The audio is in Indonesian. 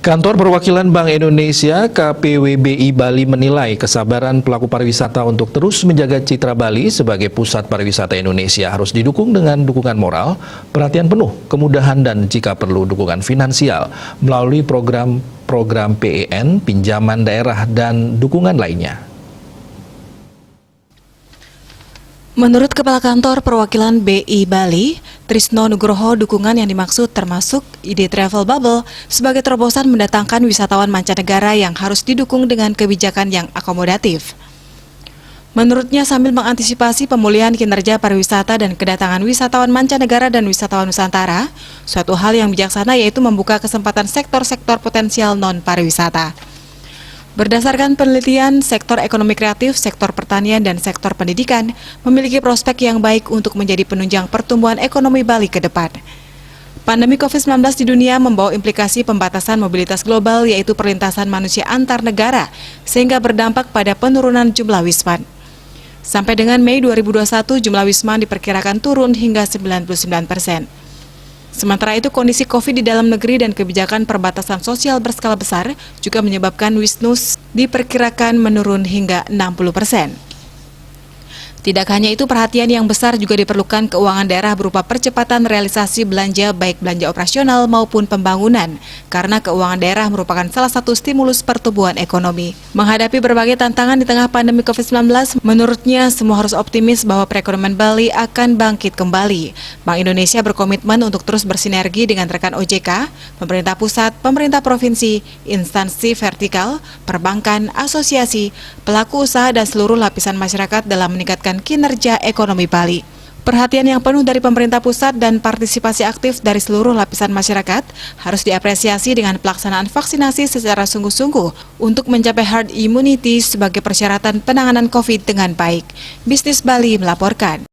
Kantor Perwakilan Bank Indonesia KPWBI Bali menilai kesabaran pelaku pariwisata untuk terus menjaga citra Bali sebagai pusat pariwisata Indonesia harus didukung dengan dukungan moral, perhatian penuh, kemudahan dan jika perlu dukungan finansial melalui program PEN, pinjaman daerah dan dukungan lainnya. Menurut Kepala Kantor Perwakilan BI Bali, Trisno Nugroho, dukungan yang dimaksud termasuk ide travel bubble sebagai terobosan mendatangkan wisatawan mancanegara yang harus didukung dengan kebijakan yang akomodatif. Menurutnya, sambil mengantisipasi pemulihan kinerja pariwisata dan kedatangan wisatawan mancanegara dan wisatawan Nusantara, suatu hal yang bijaksana yaitu membuka kesempatan sektor-sektor potensial non-pariwisata. Berdasarkan penelitian, sektor ekonomi kreatif, sektor pertanian, dan sektor pendidikan memiliki prospek yang baik untuk menjadi penunjang pertumbuhan ekonomi Bali ke depan. Pandemi COVID-19 di dunia membawa implikasi pembatasan mobilitas global, yaitu perlintasan manusia antar negara, sehingga berdampak pada penurunan jumlah wisman. Sampai dengan Mei 2021, jumlah wisman diperkirakan turun hingga 99%. Sementara itu, kondisi COVID di dalam negeri dan kebijakan perbatasan sosial berskala besar juga menyebabkan Wisnus diperkirakan menurun hingga 60%. Tidak hanya itu, perhatian yang besar juga diperlukan keuangan daerah berupa percepatan realisasi belanja baik belanja operasional maupun pembangunan, karena keuangan daerah merupakan salah satu stimulus pertumbuhan ekonomi. Menghadapi berbagai tantangan di tengah pandemi COVID-19, menurutnya semua harus optimis bahwa perekonomian Bali akan bangkit kembali. Bank Indonesia berkomitmen untuk terus bersinergi dengan rekan OJK, pemerintah pusat, pemerintah provinsi, instansi vertikal, perbankan, asosiasi, pelaku usaha dan seluruh lapisan masyarakat dalam meningkatkan kinerja ekonomi Bali. Perhatian yang penuh dari pemerintah pusat dan partisipasi aktif dari seluruh lapisan masyarakat harus diapresiasi dengan pelaksanaan vaksinasi secara sungguh-sungguh untuk mencapai herd immunity sebagai persyaratan penanganan COVID dengan baik. Bisnis Bali melaporkan.